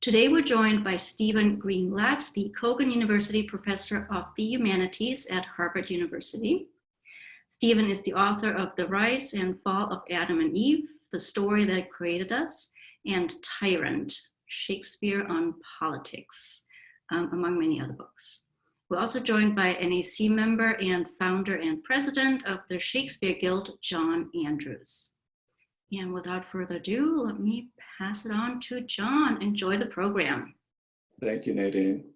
Today we're joined by Stephen Greenblatt, the Kogan University Professor of the Humanities at Harvard University. Stephen is the author of The Rise and Fall of Adam and Eve, The Story That Created Us, and Tyrant, Shakespeare on Politics, among many other books. We're also joined by NAC member and founder and president of the Shakespeare Guild, John Andrews. And without further ado, let me pass it on to John. Enjoy the program. Thank you, Nadine.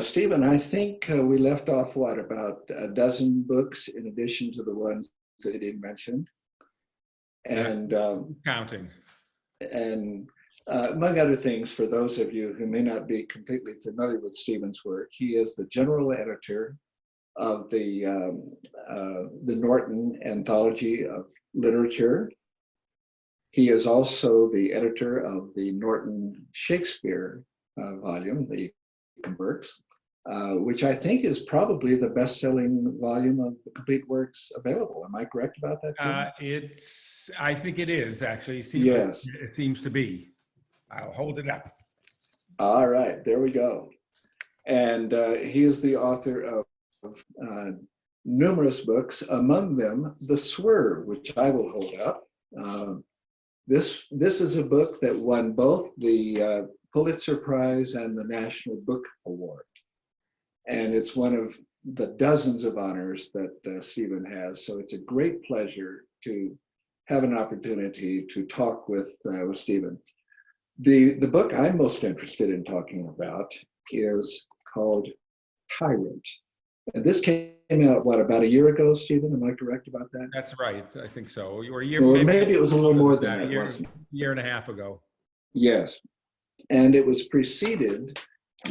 Stephen, I think we left off, about a dozen books in addition to the ones that you didn't mention? And counting. And among other things, for those of you who may not be completely familiar with Stephen's work, he is the general editor of the Norton Anthology of Literature. He is also the editor of the Norton Shakespeare volume, the works, which I think is probably the best-selling volume of the complete works available. Am I correct about that, too? I think it is, actually. Yes. It seems to be. I'll hold it up. All right, there we go. And he is the author of numerous books, among them The Swerve, which I will hold up. This is a book that won both the Pulitzer Prize and the National Book Award. And it's one of the dozens of honors that Stephen has. So it's a great pleasure to have an opportunity to talk with Stephen. The book I'm most interested in talking about is called Tyrant. And this came out, about a year ago, Stephen? Am I correct about that? That's right. I think so. Or maybe it was a little more than that. A year and a half ago. Yes. And it was preceded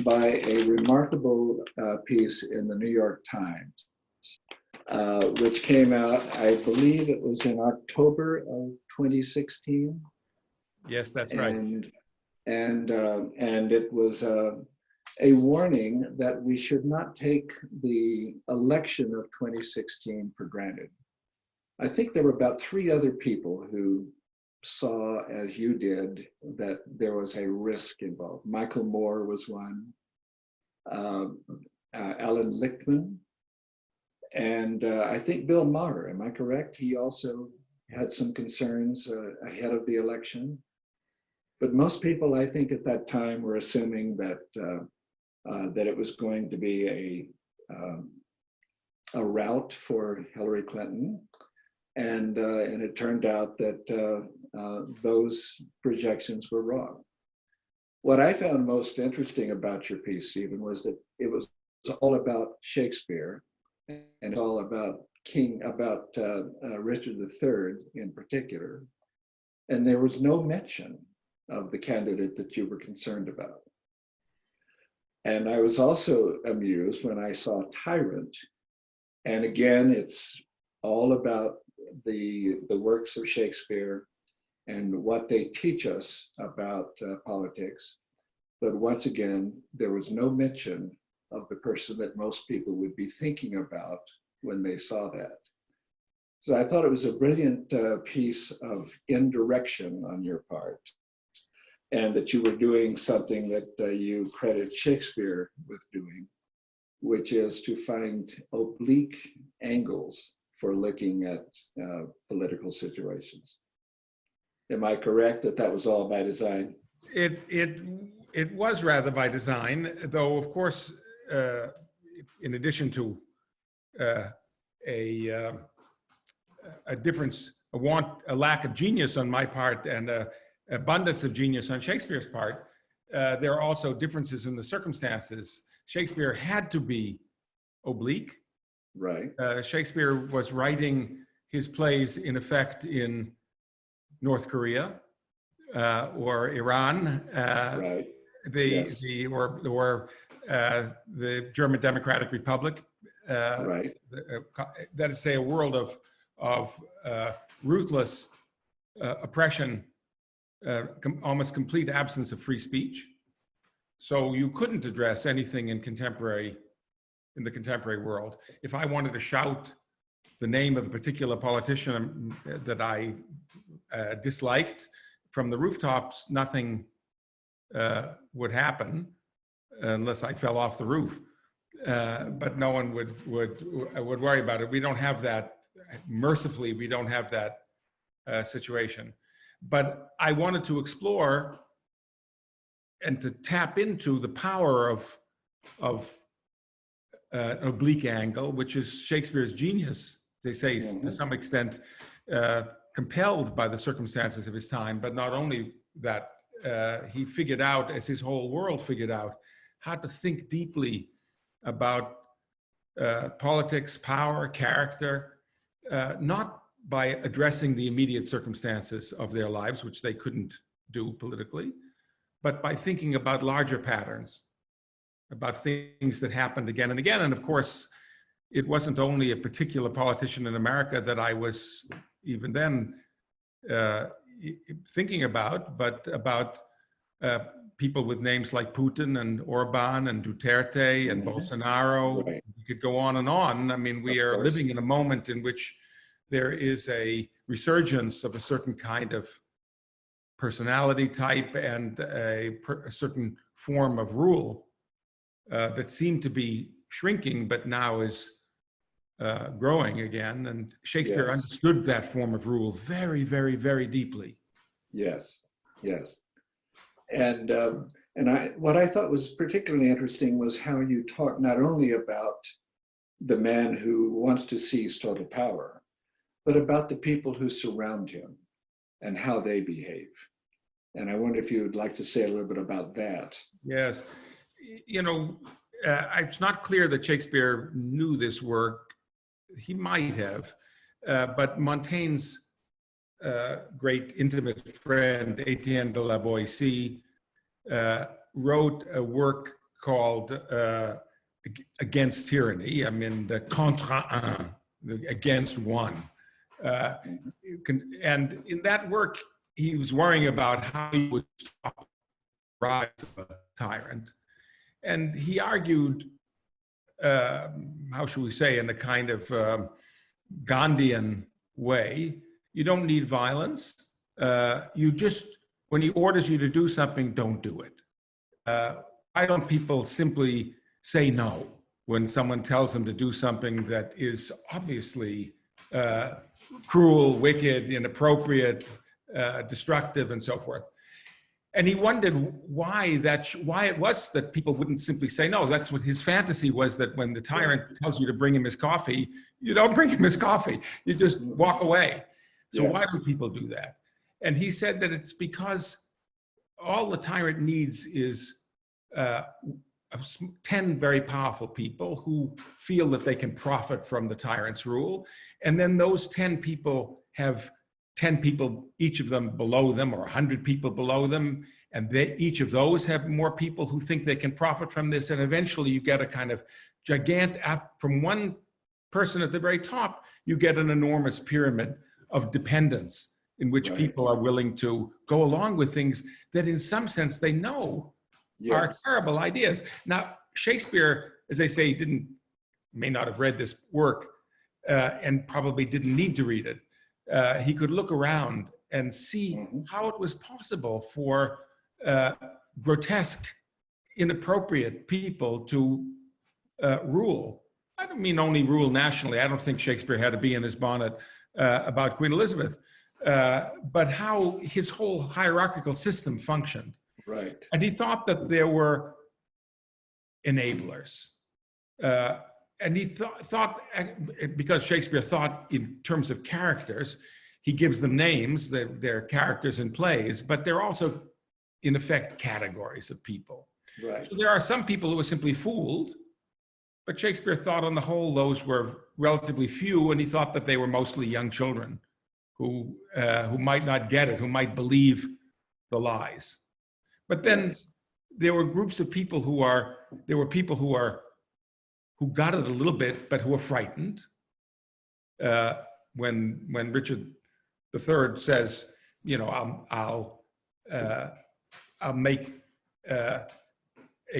by a remarkable piece in the New York Times, which came out, I believe it was in October of 2016. Yes, that's right. And it was a warning that we should not take the election of 2016 for granted. I think there were about 3 other people who saw, as you did, that there was a risk involved. Michael Moore was one, Alan Lichtman, and I think Bill Maher, am I correct? He also had some concerns ahead of the election. But most people, I think, at that time were assuming that it was going to be a rout for Hillary Clinton, and it turned out that those projections were wrong. What I found most interesting about your piece, Stephen, was that it was all about Shakespeare, and it's all about Richard III in particular, and there was no mention of the candidate that you were concerned about. And I was also amused when I saw Tyrant, and again, it's all about the works of Shakespeare and what they teach us about politics. But once again, there was no mention of the person that most people would be thinking about when they saw that. So I thought it was a brilliant piece of indirection on your part, and that you were doing something that you credit Shakespeare with doing, which is to find oblique angles for looking at political situations. Am I correct that that was all by design? It was rather by design, though, of course, in addition to a difference, a lack of genius on my part and abundance of genius on Shakespeare's part, there are also differences in the circumstances. Shakespeare had to be oblique. Right. Shakespeare was writing his plays in effect in North Korea or Iran, right. Or the German Democratic Republic. Right. That is to say, a world of ruthless oppression, almost complete absence of free speech. So you couldn't address anything in the contemporary world. If I wanted to shout the name of a particular politician that I disliked from the rooftops, nothing would happen unless I fell off the roof. But no one would worry about it. We don't have that. Mercifully, we don't have that situation. But I wanted to explore and to tap into the power of an oblique angle, which is Shakespeare's genius. They say to some extent compelled by the circumstances of his time, but not only that, he figured out, as his whole world figured out, how to think deeply about politics, power, character, not by addressing the immediate circumstances of their lives, which they couldn't do politically, but by thinking about larger patterns, about things that happened again and again. And of course, it wasn't only a particular politician in America that I was even then thinking about, but about people with names like Putin and Orban and Duterte and Bolsonaro. Right. You could go on and on. I mean, we are living in a moment in which there is a resurgence of a certain kind of personality type and a certain form of rule that seemed to be shrinking, but now is growing again. And Shakespeare understood that form of rule very, very, very deeply. Yes, yes. And what I thought was particularly interesting was how you talk not only about the man who wants to seize total power, but about the people who surround him and how they behave. And I wonder if you would like to say a little bit about that. Yes. You know, it's not clear that Shakespeare knew this work. He might have, but Montaigne's great intimate friend, Etienne de la Boétie, wrote a work called Against Tyranny. I mean, the contre un, against one. And in that work, he was worrying about how he would stop the rise of a tyrant. And he argued, how should we say, in a kind of Gandhian way, you don't need violence. You just, when he orders you to do something, don't do it. Why don't people simply say no when someone tells them to do something that is obviously cruel, wicked, inappropriate, destructive, and so forth? And he wondered why it was that people wouldn't simply say no. That's what his fantasy was, that when the tyrant tells you to bring him his coffee, you don't bring him his coffee. You just walk away. So why do people do that? And he said that it's because all the tyrant needs is 10 very powerful people who feel that they can profit from the tyrant's rule. And then those 10 people have 10 people, each of them below them, or 100 people below them. And each of those have more people who think they can profit from this. And eventually you get a kind of gigantic, from one person at the very top, you get an enormous pyramid of dependence in which people are willing to go along with things that in some sense they know are terrible ideas. Now, Shakespeare, as they say, may not have read this work and probably didn't need to read it. He could look around and see how it was possible for grotesque, inappropriate people to rule. I don't mean only rule nationally. I don't think Shakespeare had to be in his bonnet about Queen Elizabeth, but how his whole hierarchical system functioned. Right. And he thought that there were enablers. And he thought, because Shakespeare thought in terms of characters, he gives them names, they're characters in plays, but they're also, in effect, categories of people. Right. So there are some people who are simply fooled, but Shakespeare thought on the whole those were relatively few, and he thought that they were mostly young children who might not get it, who might believe the lies. But then there were groups of people who got it a little bit, but who were frightened. When Richard III says, you know, I'll make a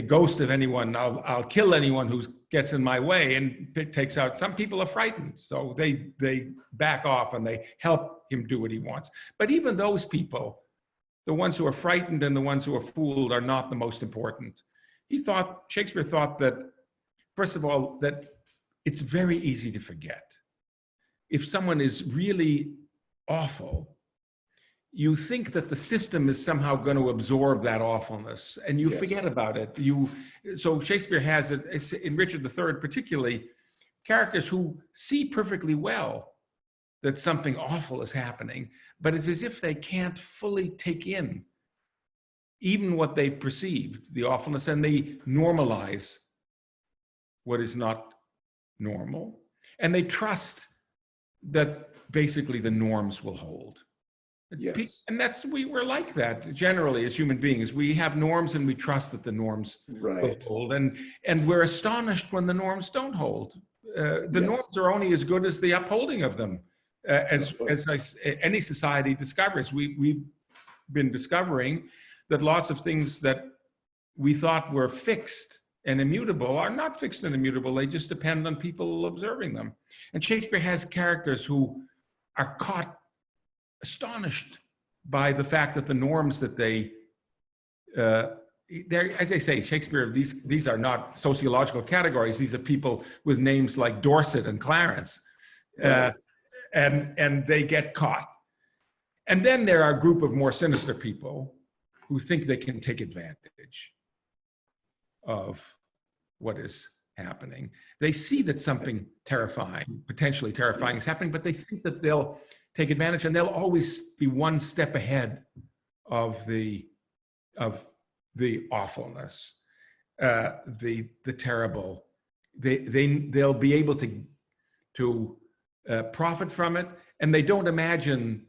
ghost of anyone, I'll kill anyone who gets in my way, and takes out, some people are frightened. So they back off and they help him do what he wants. But even those people the ones who are frightened and the ones who are fooled are not the most important. Shakespeare thought that, first of all, that it's very easy to forget. If someone is really awful, you think that the system is somehow going to absorb that awfulness, and you forget about it. So Shakespeare has it in Richard III, particularly, characters who see perfectly well that something awful is happening, but it's as if they can't fully take in even what they've perceived, the awfulness, and they normalize what is not normal, and they trust that basically the norms will hold. Yes. And we're like that generally as human beings. We have norms and we trust that the norms will hold, and we're astonished when the norms don't hold. The norms are only as good as the upholding of them, as any society discovers. We've been discovering that lots of things that we thought were fixed and immutable are not fixed and immutable. They just depend on people observing them. And Shakespeare has characters who are caught astonished by the fact that the norms that as I say, Shakespeare, these are not sociological categories. These are people with names like Dorset and Clarence, and they get caught. And then there are a group of more sinister people who think they can take advantage of what is happening. They see that something terrifying, potentially terrifying, is happening, but they think that they'll take advantage, and they'll always be one step ahead of the awfulness, the terrible. They'll be able to profit from it, and they don't imagine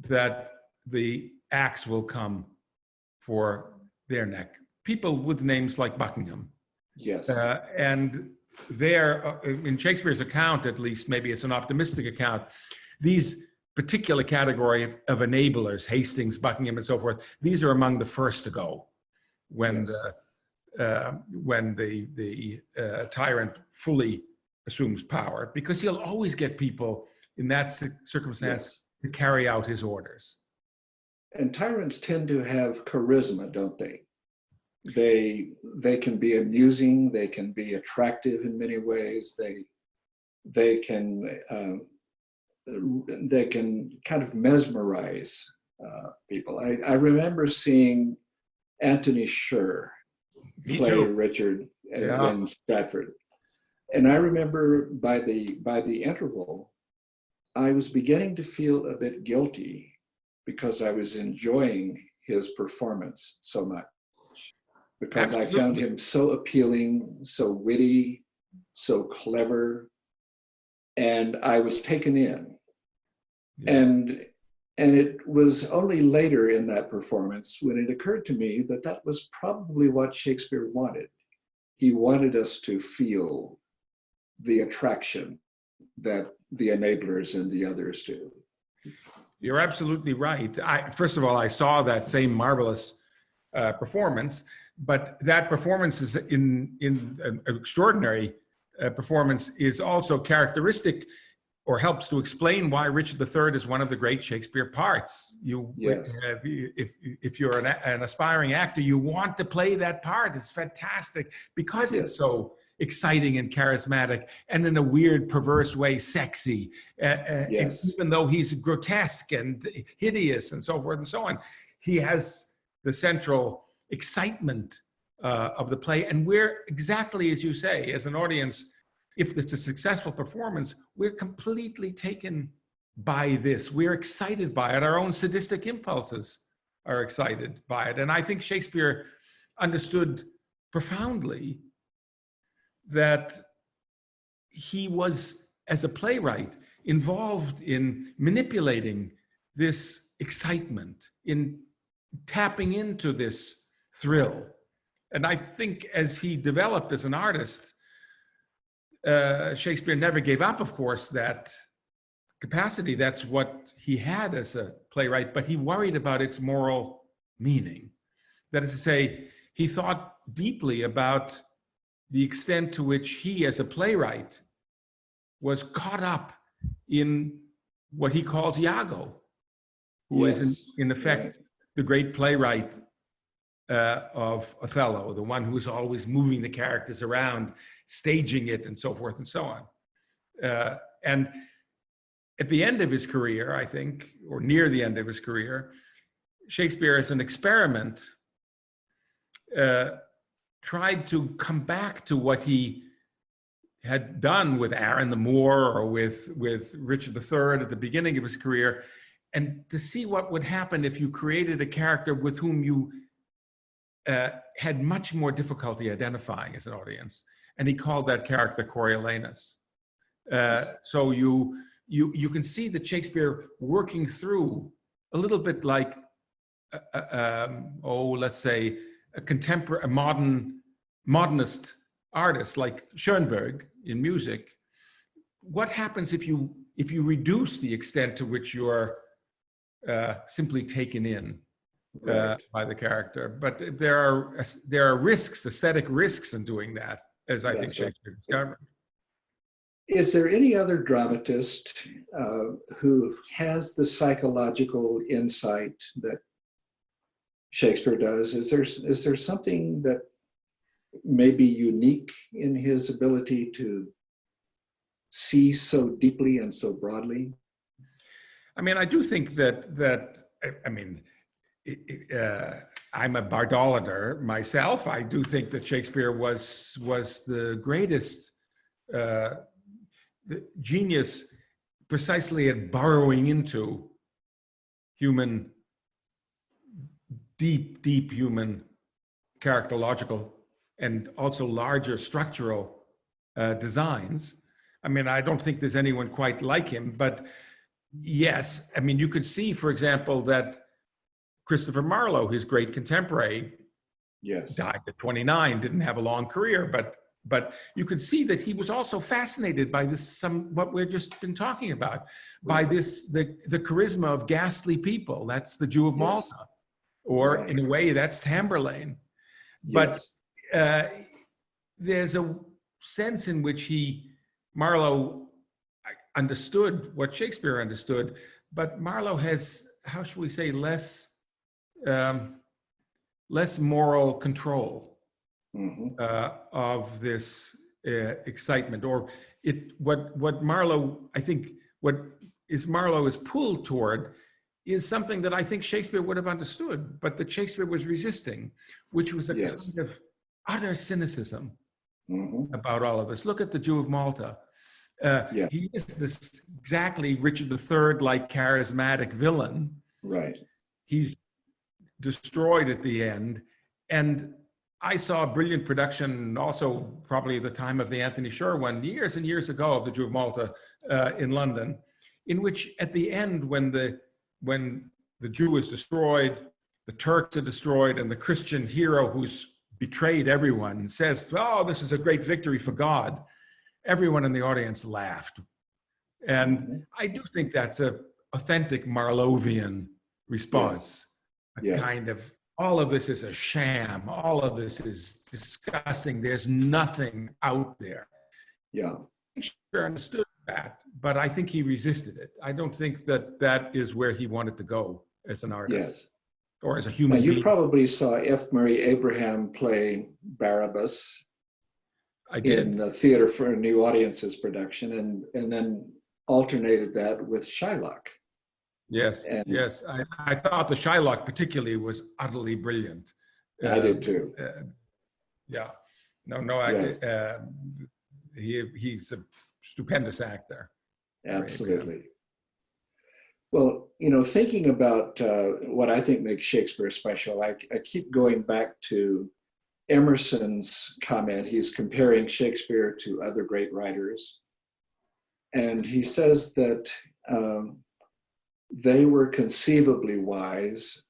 that the axe will come for their neck. People with names like Buckingham. Yes. And there, in Shakespeare's account, at least, maybe it's an optimistic account, these particular category of enablers, Hastings, Buckingham, and so forth, these are among the first to go when the tyrant fully assumes power, because he'll always get people in that circumstance to carry out his orders. And tyrants tend to have charisma, don't they? They can be amusing, they can be attractive in many ways, they can kind of mesmerize people. I remember seeing Anthony Sher play Richard in Stratford, and I remember by the interval, I was beginning to feel a bit guilty because I was enjoying his performance so much, because I found him so appealing, so witty, so clever, and I was taken in. And it was only later in that performance when it occurred to me that that was probably what Shakespeare wanted. He wanted us to feel the attraction that the enablers and the others do. You're absolutely right. First of all, I saw that same marvelous performance, but that performance is in an extraordinary performance is also characteristic, or helps to explain why Richard III is one of the great Shakespeare parts. If you're an aspiring actor, you want to play that part. It's fantastic because it's so exciting and charismatic, and in a weird, perverse way, sexy. And even though he's grotesque and hideous and so forth and so on, he has the central excitement of the play. And we're exactly as you say, as an audience, if it's a successful performance, we're completely taken by this. We're excited by it. Our own sadistic impulses are excited by it. And I think Shakespeare understood profoundly that he was, as a playwright, involved in manipulating this excitement, in tapping into this thrill. And I think as he developed as an artist, Shakespeare never gave up, of course, that capacity. That's what he had as a playwright, but he worried about its moral meaning. That is to say, he thought deeply about the extent to which he, as a playwright, was caught up in what he calls Iago, who is in effect the great playwright of Othello, the one who's always moving the characters around, staging it, and so forth and so on. And at the end of his career, I think, or near the end of his career, Shakespeare, as an experiment, tried to come back to what he had done with Aaron the Moor or with Richard III at the beginning of his career, and to see what would happen if you created a character with whom you had much more difficulty identifying as an audience. And he called that character Coriolanus. So you can see that Shakespeare working through a little bit like, let's say, a modernist artist like Schoenberg in music. What happens if you reduce the extent to which you are simply taken in by the character? But there are risks, aesthetic risks in doing that, as I think Shakespeare discovered. Is there any other dramatist who has the psychological insight that Shakespeare does? Is there something that may be unique in his ability to see so deeply and so broadly? I mean, I do think that I'm a bardolater myself. I do think that Shakespeare was the greatest the genius precisely at burrowing into deep human characterological and also larger structural designs. I mean, I don't think there's anyone quite like him, but yes, I mean, you could see, for example, that Christopher Marlowe, his great contemporary, died at 29, didn't have a long career, but you could see that he was also fascinated by this, what we've just been talking about, by this, the charisma of ghastly people. That's the Jew of Malta, or in a way, that's Tamburlaine. But there's a sense in which Marlowe understood what Shakespeare understood, but Marlowe has, how should we say, less moral control of this excitement, or what Marlowe, I think, Marlowe is pulled toward is something that I think Shakespeare would have understood, but that Shakespeare was resisting, which was a kind of utter cynicism about all of this. Look at the Jew of Malta. He is this exactly Richard III-like charismatic villain. Right. He's destroyed at the end. And I saw a brilliant production, also probably at the time of the Anthony Shore one, years and years ago, of the Jew of Malta in London, in which at the end, when the Jew is destroyed, the Turks are destroyed, and the Christian hero who's betrayed everyone says, "Oh, this is a great victory for God," everyone in the audience laughed. And I do think that's an authentic Marlovian response. Kind of, all of this is a sham. All of this is disgusting. There's nothing out there. Shakespeare understood that, but I think he resisted it. I don't think that is where he wanted to go as an artist or as a human being. You probably saw F. Murray Abraham play Barabbas. I did. In the Theater for New Audiences production, and then alternated that with Shylock. Yes, yes. I thought the Shylock particularly was utterly brilliant. I did too. He's a stupendous actor. Absolutely. Well, thinking about what I think makes Shakespeare special, I keep going back to Emerson's comment. He's comparing Shakespeare to other great writers. And he says that they were conceivably wise.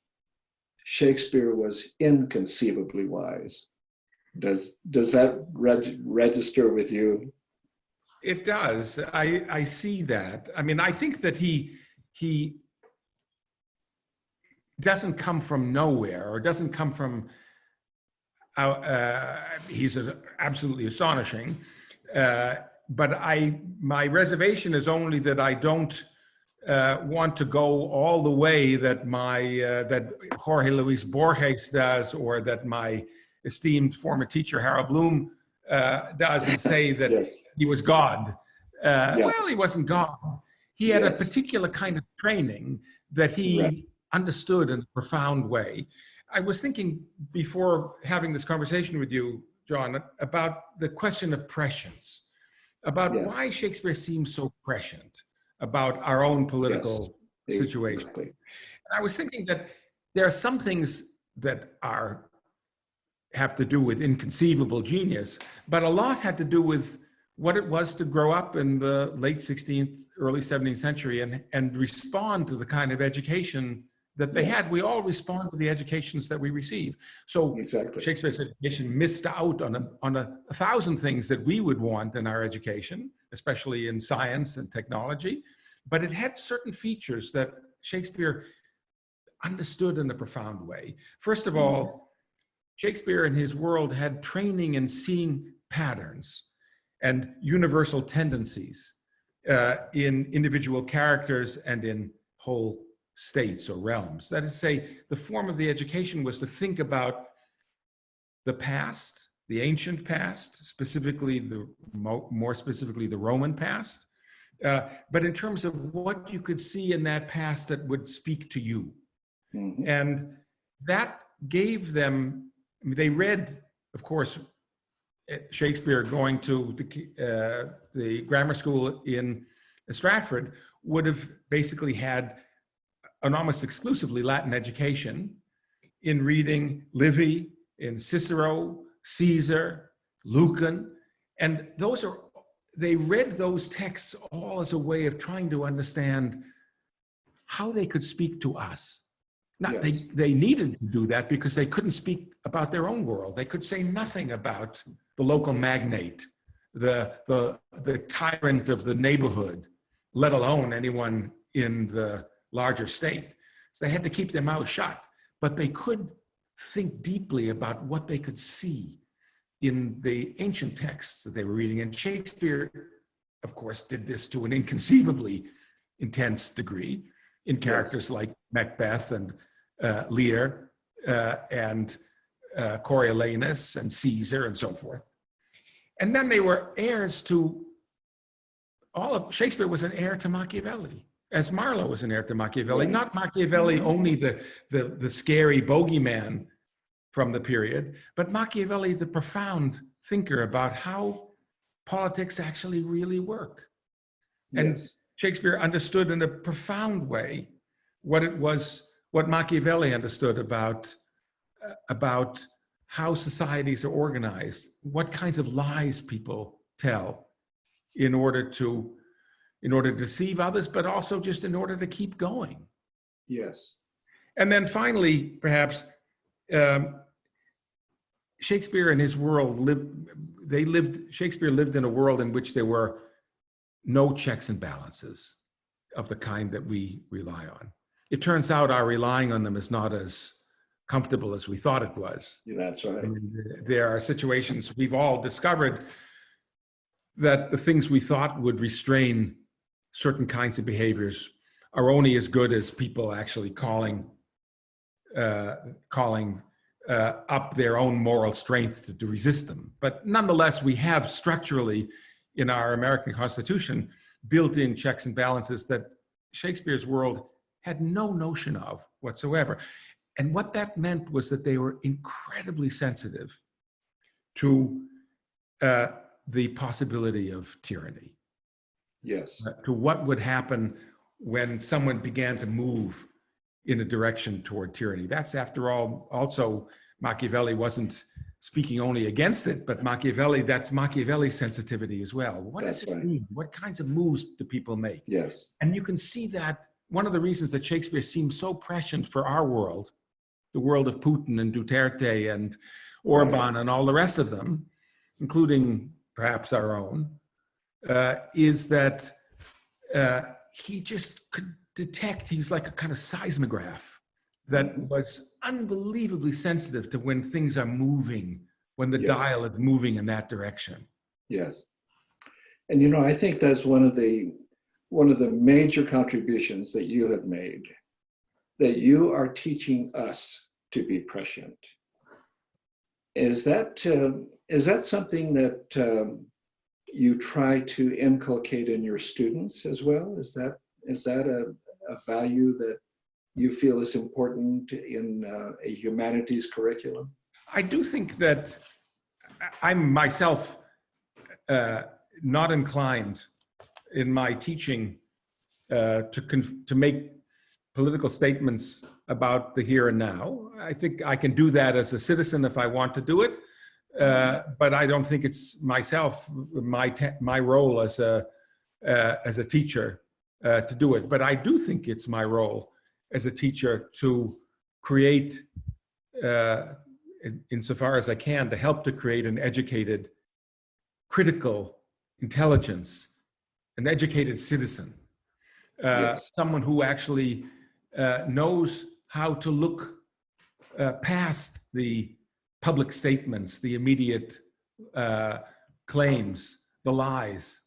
Shakespeare was inconceivably wise. Does that register with you? It does. I see that. I mean, I think that he doesn't come from nowhere, or doesn't come from. He's absolutely astonishing, but my reservation is only that I don't want to go all the way that that Jorge Luis Borges does, or that my esteemed former teacher Harold Bloom does, and say that Yes. he was God. Yeah. Well, he wasn't God. He had a Yes. particular kind of training that he Right. understood in a profound way. I was thinking before having this conversation with you, John, about the question of prescience, about Yes. why Shakespeare seems so prescient about our own political situation. Exactly. And I was thinking that there are some things that have to do with inconceivable genius, but a lot had to do with what it was to grow up in the late 16th, early 17th century and respond to the kind of education that they Yes. had. We all respond to the educations that we receive. So Exactly. Shakespeare's education missed out on a thousand things that we would want in our education, especially in science and technology. But it had certain features that Shakespeare understood in a profound way. First of all, Shakespeare in his world had training in seeing patterns and universal tendencies in individual characters and in whole states or realms. That is to say, the form of the education was to think about the past, the ancient past, specifically more specifically the Roman past, but in terms of what you could see in that past that would speak to you. Mhm. And that gave them, I mean, they read, of course, Shakespeare going to the grammar school in Stratford would have basically had an almost exclusively Latin education in reading Livy, in Cicero, Caesar, Lucan, and they read those texts all as a way of trying to understand how they could speak to us. Now, Yes. they needed to do that because they couldn't speak about their own world. They could say nothing about the local magnate, the tyrant of the neighborhood, let alone anyone in the larger state. So they had to keep their mouths shut, but they could think deeply about what they could see in the ancient texts that they were reading. And Shakespeare, of course, did this to an inconceivably intense degree in characters like Macbeth and Lear and Coriolanus and Caesar and so forth. And then they were heirs to Shakespeare was an heir to Machiavelli, as Marlowe was an heir to Machiavelli. Right. Not Machiavelli only the scary bogeyman from the period, but Machiavelli, the profound thinker about how politics actually really work. And Yes. Shakespeare understood in a profound way what Machiavelli understood about how societies are organized, what kinds of lies people tell in order to deceive others, but also just in order to keep going. Yes. And then finally, perhaps, Shakespeare and his world Shakespeare lived in a world in which there were no checks and balances of the kind that we rely on. It turns out our relying on them is not as comfortable as we thought it was. Yeah, that's right. I mean, there are situations we've all discovered that the things we thought would restrain certain kinds of behaviors are only as good as people actually calling up their own moral strength to resist them. But nonetheless, we have structurally in our American Constitution built-in checks and balances that Shakespeare's world had no notion of whatsoever. And what that meant was that they were incredibly sensitive to the possibility of tyranny, Yes. to what would happen when someone began to move in a direction toward tyranny. That's, after all, also Machiavelli wasn't speaking only against it, but that's Machiavelli's sensitivity as well. What does it mean? What kinds of moves do people make? Yes. And you can see that one of the reasons that Shakespeare seems so prescient for our world, the world of Putin and Duterte and Orban and all the rest of them, including perhaps our own, is that he just could detect, he's like a kind of seismograph that was unbelievably sensitive to when things are moving, when the dial is moving in that direction. Yes. And, I think that's one of the one of the major contributions that you have made, that you are teaching us to be prescient. Is that something that you try to inculcate in your students as well? Is that a value that you feel is important in a humanities curriculum? I do think that I'm myself not inclined in my teaching to make political statements about the here and now. I think I can do that as a citizen if I want to do it, but I don't think it's myself, my role as a teacher to do it. But I do think it's my role as a teacher to create, insofar as I can, to help to create an educated, critical intelligence, an educated citizen, Yes. someone who actually knows how to look past the public statements, the immediate claims, the lies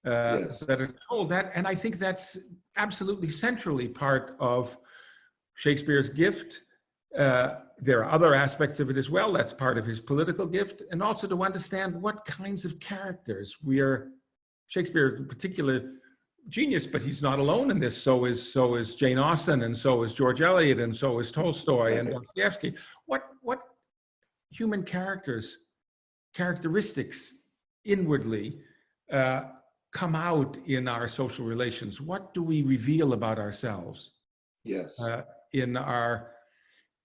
Yes. that are told. And I think that's absolutely centrally part of Shakespeare's gift. There are other aspects of it as well. That's part of his political gift. And also to understand what kinds of characters Shakespeare is a particular genius, but he's not alone in this. So is Jane Austen, and so is George Eliot, and so is Tolstoy and Dostoevsky. What human characteristics inwardly come out in our social relations? What do we reveal about ourselves? Yes. In our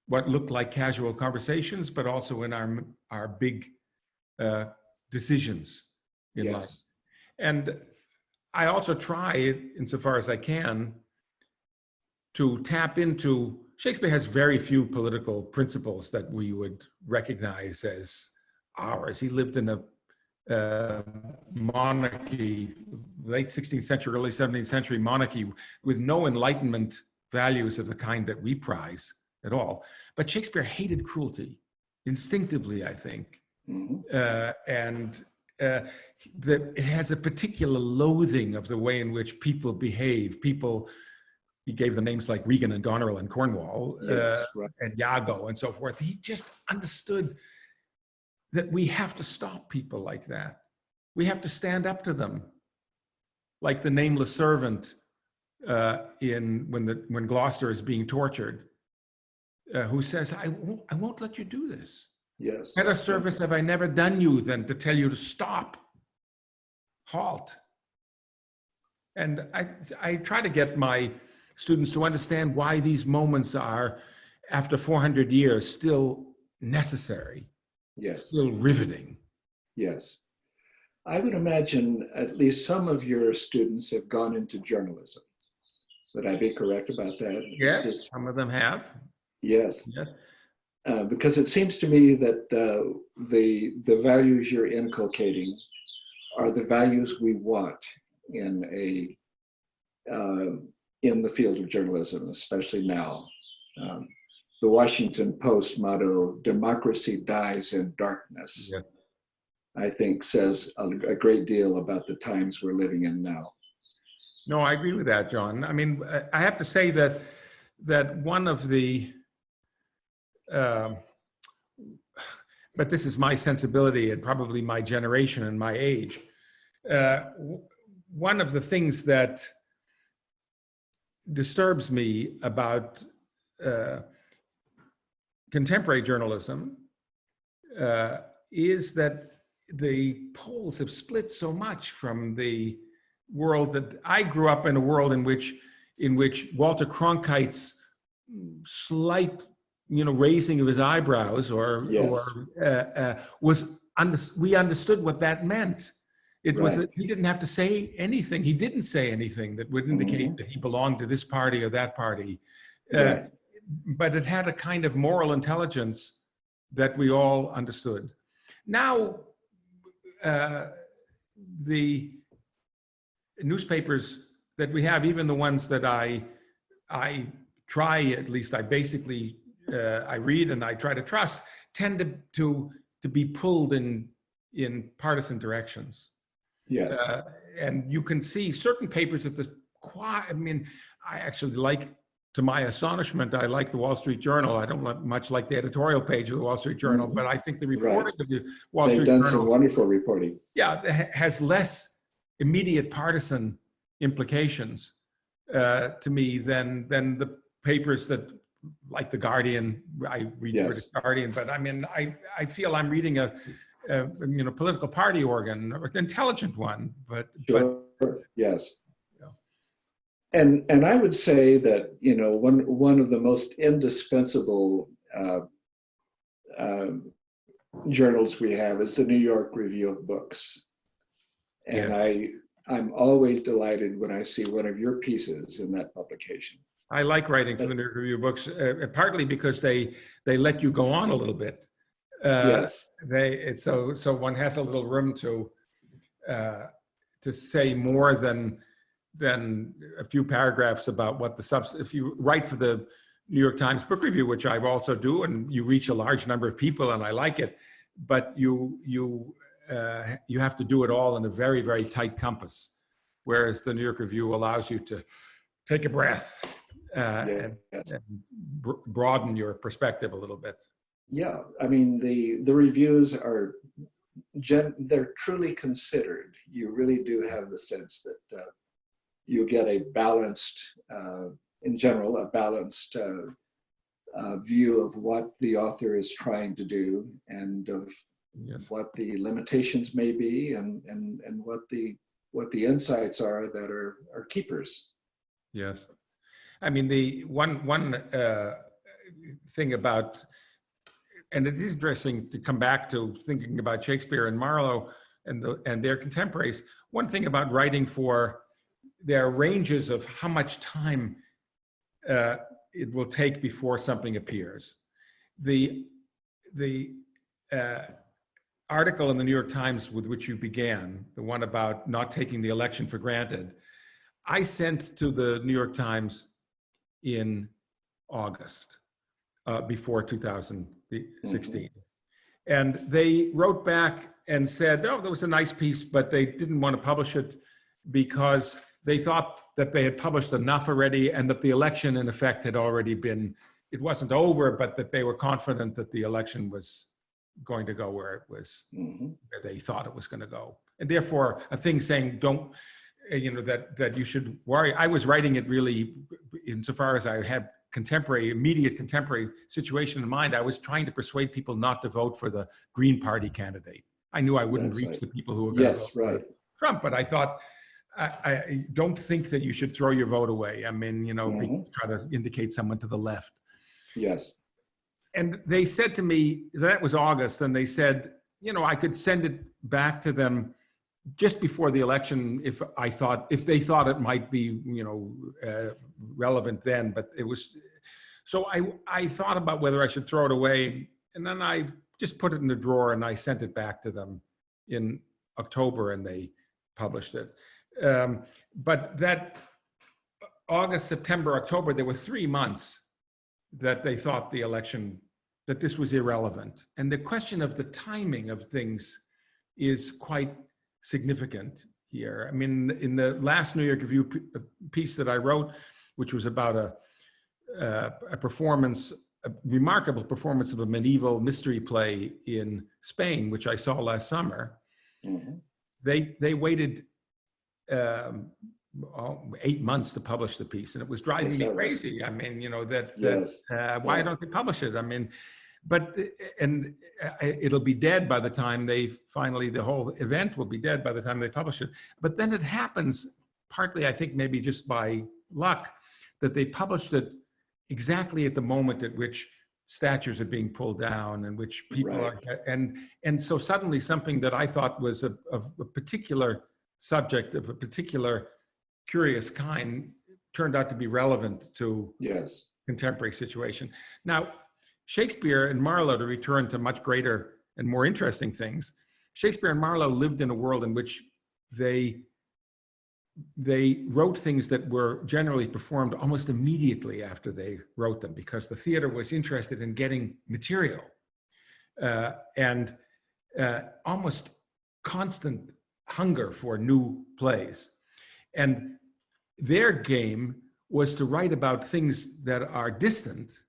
what looked like casual conversations, but also in our big decisions in life. And I also try, insofar as I can, to tap into, Shakespeare has very few political principles that we would recognize as ours. He lived in a monarchy, late 16th century, early 17th century monarchy, with no Enlightenment values of the kind that we prize at all. But Shakespeare hated cruelty instinctively, I think. And that it has a particular loathing of the way in which people behave. He gave them names like Regan and Goneril and Cornwall, and Iago and so forth. He just understood that we have to stop people like that. We have to stand up to them, like the nameless servant when Gloucester is being tortured, who says, I won't let you do this. Yes. Better service have I never done you than to tell you to stop, halt. And I try to get my students to understand why these moments are, after 400 years, still necessary, still riveting. Yes. I would imagine at least some of your students have gone into journalism. Would I be correct about that? Yes, some of them have. Yes. Because it seems to me that the values you're inculcating are the values we want in the field of journalism, especially now. The Washington Post motto, "Democracy dies in darkness," I think says a great deal about the times we're living in now. No, I agree with that, John. I mean, I have to say that one of the but this is my sensibility and probably my generation and my age. One of the things that disturbs me about contemporary journalism is that the poles have split so much from the world that I grew up in, a world in which Walter Cronkite's slight raising of his eyebrows we understood what that meant. It was that he didn't have to say anything. He didn't say anything that would indicate that he belonged to this party or that party. But it had a kind of moral intelligence that we all understood. Now, the newspapers that we have, even the ones that I try, at least I basically I read and I try to trust, tend to be pulled in partisan directions. Yes. And you can see certain papers at quite, I mean, I actually like, to my astonishment, I like the Wall Street Journal. I don't much like the editorial page of the Wall Street Journal, but I think the reporting of the Wall They've Street done Journal, some wonderful reporting. yeah, has less immediate partisan implications to me than the papers that, like the Guardian. I read the British Guardian, but I mean, I feel I'm reading a political party organ, or an intelligent one, but Sure. Yes. Yeah. And I would say that, you know, one of the most indispensable journals we have is the New York Review of Books. And Yeah. I'm always delighted when I see one of your pieces in that publication. I like writing for the New York Review of Books, partly because they let you go on a little bit. Yes. So one has a little room to say more than a few paragraphs about what the if you write for the New York Times Book Review, which I also do, and you reach a large number of people, and I like it, but you have to do it all in a very, very tight compass, whereas the New York Review allows you to take a breath and broaden your perspective a little bit. Yeah, I mean, the reviews are, they're truly considered. You really do have the sense that you get a balanced, in general, a balanced view of what the author is trying to do, and of what the limitations may be, and what the insights are that are keepers. Yes, I mean, the one thing about, and it is interesting to come back to thinking about Shakespeare and Marlowe and their contemporaries. One thing about writing for their ranges of how much time it will take before something appears. The article in the New York Times with which you began, the one about not taking the election for granted, I sent to the New York Times in August before 2016. And they wrote back and said, oh, that was a nice piece, but they didn't want to publish it because they thought that they had published enough already, and that the election in effect had already been, it wasn't over, but that they were confident that the election was going to go where it was, where they thought it was going to go. And therefore, a thing saying, don't, that you should worry. I was writing it really, insofar as I had immediate contemporary situation in mind, I was trying to persuade people not to vote for the Green Party candidate. I knew I wouldn't reach the people who were going to vote for Trump, but I thought, I don't think that you should throw your vote away. I mean, try to indicate someone to the left. Yes. And they said to me, that was August, and they said, I could send it back to them just before the election if they thought it might be, relevant then. But it was, so I thought about whether I should throw it away, and then I just put it in the drawer and I sent it back to them in October, and they published it. But that August, September, October, there were 3 months that they thought the election, that this was irrelevant. And the question of the timing of things is quite significant here. I mean, in the last New York Review piece that I wrote, which was about a performance, a remarkable performance of a medieval mystery play in Spain, which I saw last summer, they waited 8 months to publish the piece, and it was driving me crazy. I mean, why don't they publish it? I mean, but it'll be dead by the time the whole event will be dead by the time they publish it. But then it happens, partly I think maybe just by luck, that they published it exactly at the moment at which statues are being pulled down, and which people are, and so suddenly something that I thought was a particular subject of a particular curious kind turned out to be relevant to contemporary situation. Now, Shakespeare and Marlowe, to return to much greater and more interesting things, Shakespeare and Marlowe lived in a world in which they wrote things that were generally performed almost immediately after they wrote them, because the theater was interested in getting material, and almost constant hunger for new plays. And their game was to write about things that are distant,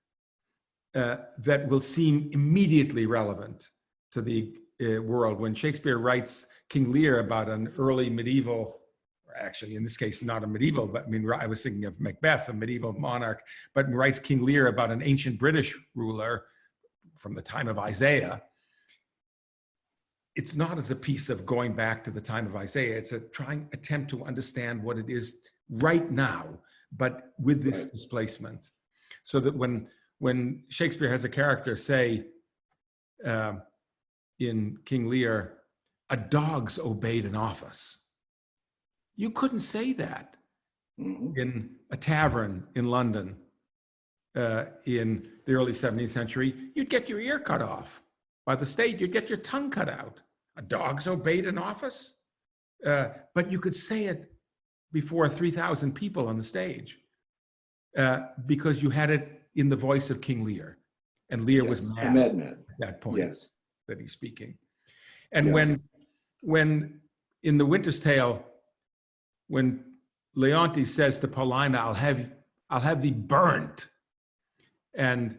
that will seem immediately relevant to the world. When Shakespeare writes King Lear about an early medieval, or actually in this case, not a medieval, but I mean, I was thinking of Macbeth, a medieval monarch, but writes King Lear about an ancient British ruler from the time of Isaiah. It's not as a piece of going back to the time of Isaiah. It's a attempt to understand what it is right now, but with this displacement. So that when Shakespeare has a character say in King Lear, a dog's obeyed an office. You couldn't say that in a tavern in London in the early 17th century. You'd get your ear cut off by the state. You'd get your tongue cut out. A dog's obeyed an office? But you could say it before 3,000 people on the stage because you had it in the voice of King Lear. And Lear was mad at that point that he's speaking. And when in The Winter's Tale, when Leontes says to Paulina, I'll have thee burnt. And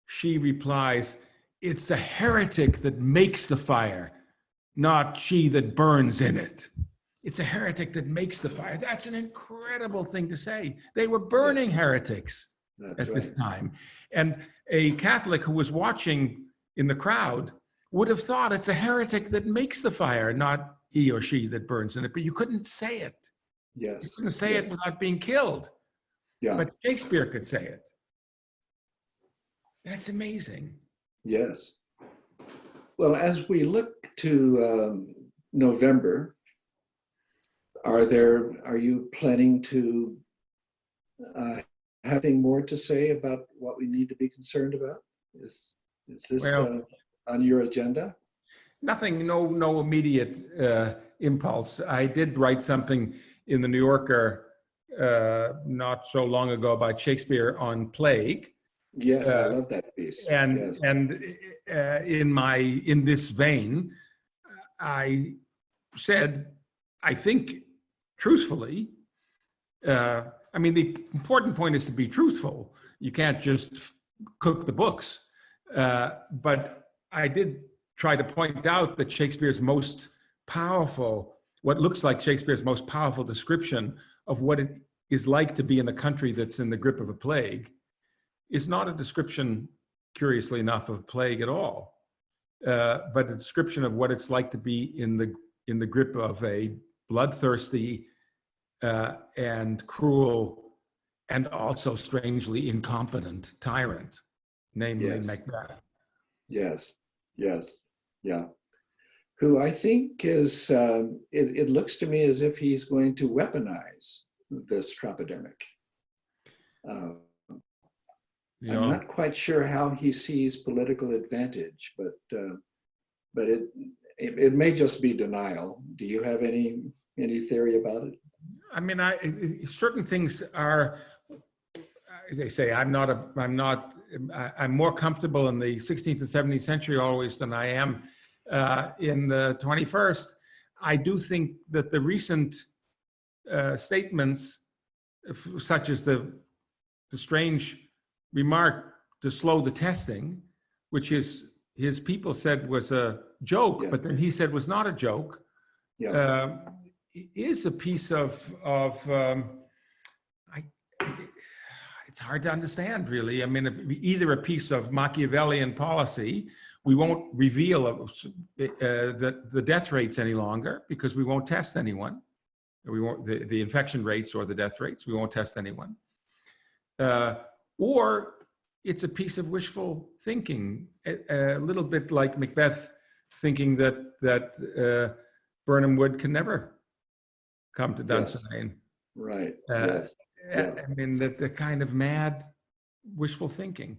she replies, it's a heretic that makes the fire, not she that burns in it. It's a heretic that makes the fire. That's an incredible thing to say. They were burning heretics at this time. And a Catholic who was watching in the crowd would have thought it's a heretic that makes the fire, not he or she that burns in it. But you couldn't say it. You couldn't say it without being killed. But Shakespeare could say it. That's amazing. Yes. Well, as we look to November, are you planning to having more to say about what we need to be concerned about? Is this on your agenda? Nothing, no immediate impulse. I did write something in the New Yorker not so long ago about Shakespeare on plague. Yes, I love that piece. And in this vein, I said, I think truthfully, I mean, the important point is to be truthful. You can't just cook the books. But I did try to point out that Shakespeare's most powerful, what looks like Shakespeare's most powerful description of what it is like to be in a country that's in the grip of a plague is not a description, curiously enough, of plague at all, but a description of what it's like to be in the grip of a bloodthirsty and cruel and also strangely incompetent tyrant, namely Macbeth. Yes. Who I think is, it looks to me as if he's going to weaponize this tropidemic. I'm not quite sure how he sees political advantage, but it may just be denial. Do you have any theory about it? I mean, certain things are, as I say, I'm more comfortable in the 16th and 17th century always than I am in the 21st. I do think that the recent statements, such as the strange remark to slow the testing, which his people said was a joke, but then he said was not a joke, is a piece of it's hard to understand, really. I mean, either a piece of Machiavellian policy. We won't reveal the death rates any longer because we won't test anyone. We won't the infection rates or the death rates. We won't test anyone. Or it's a piece of wishful thinking, a little bit like Macbeth thinking that Birnam Wood can never come to Dunsinane. Right. I mean, the kind of mad wishful thinking.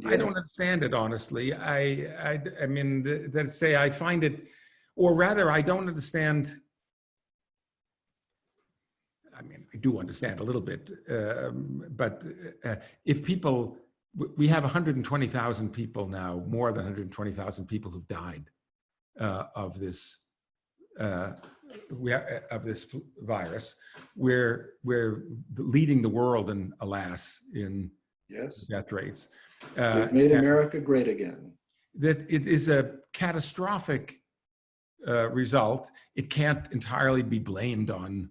I don't understand it, honestly. I mean, let's say I find it, or rather, I don't understand. I mean, I do understand a little bit, but if people, we have 120,000 people now, more than 120,000 people who've died of this of this virus, we're leading the world, and alas, in Yes. death rates. We've made America great again. That it is a catastrophic result. It can't entirely be blamed on,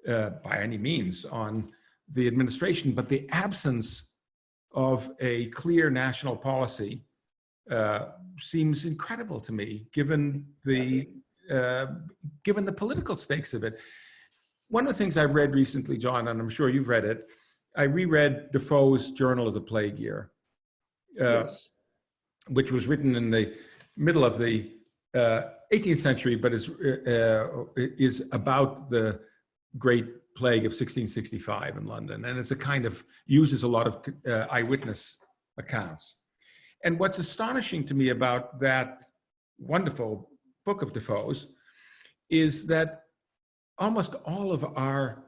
by any means, on the administration, but the absence of a clear national policy seems incredible to me, given the political stakes of it. One of the things I've read recently, John, and I'm sure you've read it, I reread Defoe's Journal of the Plague Year, Yes. which was written in the middle of the 18th century, but is about the Great Plague of 1665 in London. And it's a kind of, uses a lot of eyewitness accounts. And what's astonishing to me about that wonderful book of Defoe's is that almost all of our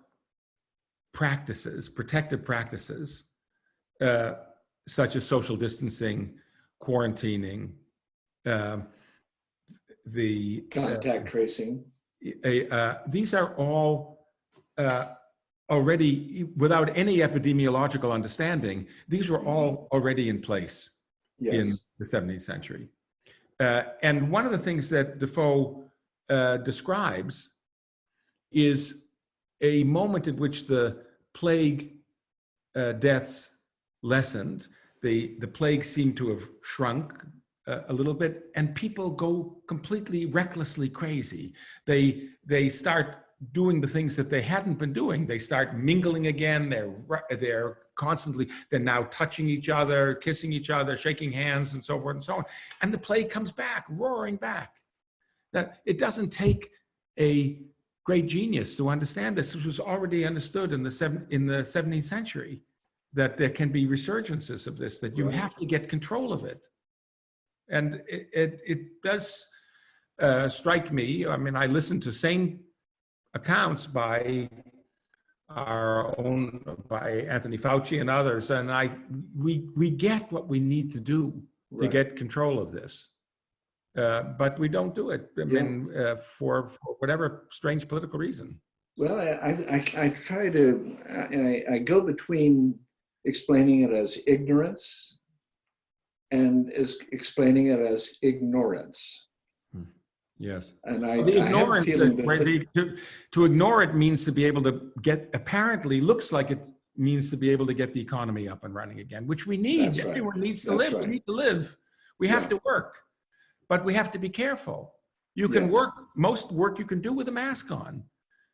practices, protective practices, such as social distancing, quarantining, the Contact tracing. These are all already, without any epidemiological understanding, these were all already in place in the 17th century. And one of the things that Defoe describes is a moment in which the plague deaths lessened. The plague seemed to have shrunk a little bit, and people go completely recklessly crazy. They start doing the things that they hadn't been doing. They start mingling again. They're constantly, they're now touching each other, kissing each other, shaking hands, and so forth and so on. And the plague comes back, roaring back. Now, it doesn't take a great genius to understand this. This was already understood in the 17th century, that there can be resurgences of this, that you have to get control of it. And it does strike me. I mean, I listen to same accounts by Anthony Fauci and others, and we get what we need to do to get control of this, but we don't do it. I mean, for whatever strange political reason. Well, I try to, I go between explaining it as ignorance and is explaining it as ignorance. Yes. And the ignorance, to ignore it means to be able to get, apparently looks like it means to be able to get the economy up and running again, which we need. That's Everyone needs to live. We need to live. We have to work, but we have to be careful. You can work, most work you can do with a mask on.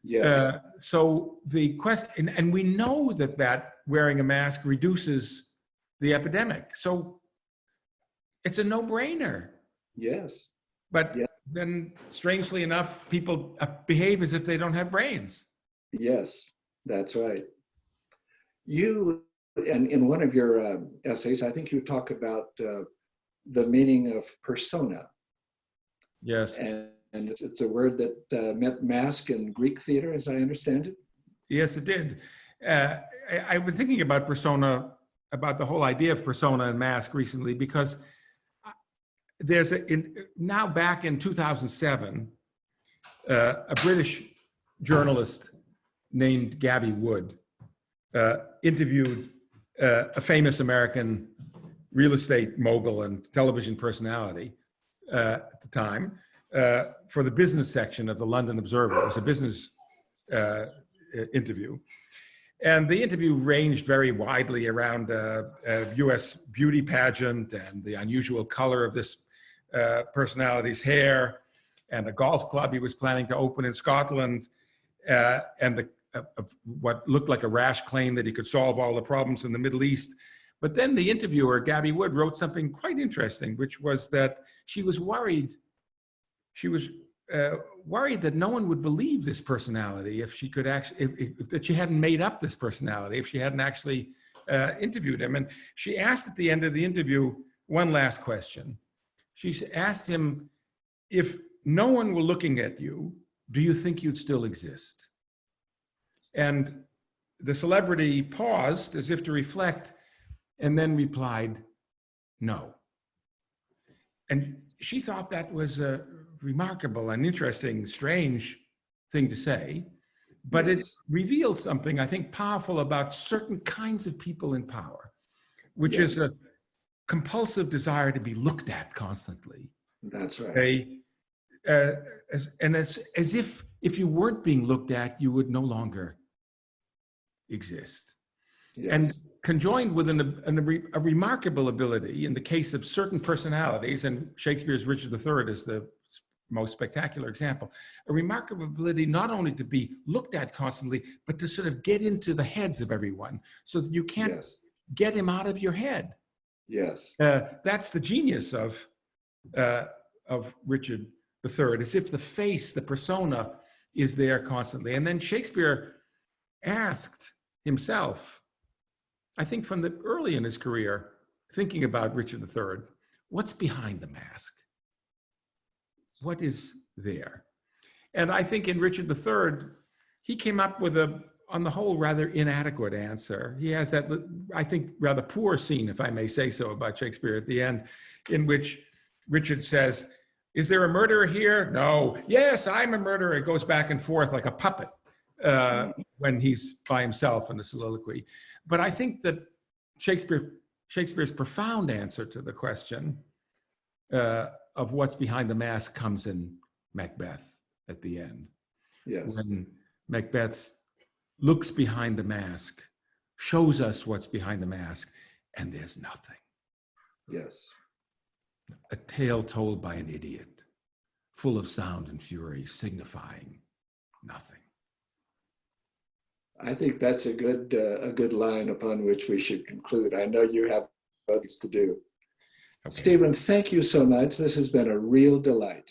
Yes. So the question, and we know that wearing a mask reduces the epidemic. So it's a no-brainer. Yes. But then, strangely enough, people behave as if they don't have brains. Yes, that's right. You, and in one of your essays, I think you talk about the meaning of persona. Yes. And it's a word that meant mask in Greek theater, as I understand it. Yes, it did. I was thinking about persona, about the whole idea of persona and mask recently, because there's now back in 2007, a British journalist named Gabby Wood interviewed a famous American real estate mogul and television personality at the time for the business section of the London Observer. It was a business interview. And the interview ranged very widely around a US beauty pageant and the unusual color of this personality's hair, and a golf club he was planning to open in Scotland, and what looked like a rash claim that he could solve all the problems in the Middle East. But then the interviewer, Gabby Wood, wrote something quite interesting, which was that she was worried. She was worried that no one would believe this personality if she could actually, that she hadn't made up this personality, if she hadn't actually interviewed him. And she asked at the end of the interview one last question. She asked him, if no one were looking at you, do you think you'd still exist? And the celebrity paused as if to reflect, and then replied, no. And she thought that was a remarkable and interesting, strange thing to say, but it reveals something, I think, powerful about certain kinds of people in power, which is a compulsive desire to be looked at constantly. That's right. As if you weren't being looked at, you would no longer exist. Yes. And conjoined with a remarkable ability in the case of certain personalities, and Shakespeare's Richard III is the most spectacular example, a remarkable ability not only to be looked at constantly, but to sort of get into the heads of everyone so that you can't get him out of your head. Yes. That's the genius of Richard III, as if the face, the persona, is there constantly. And then Shakespeare asked himself, I think from the early in his career, thinking about Richard III, what's behind the mask? What is there? And I think in Richard III, he came up with on the whole, rather inadequate answer. He has that, I think, rather poor scene, if I may say so, about Shakespeare at the end, in which Richard says, is there a murderer here? No. Yes, I'm a murderer. It goes back and forth like a puppet when he's by himself in the soliloquy. But I think that Shakespeare's profound answer to the question of what's behind the mask comes in Macbeth at the end. Yes. When Macbeth looks behind the mask, shows us what's behind the mask, and there's nothing. Yes. A tale told by an idiot, full of sound and fury, signifying nothing. I think that's a good line upon which we should conclude. I know you have things to do. Okay. Stephen, thank you so much. This has been a real delight.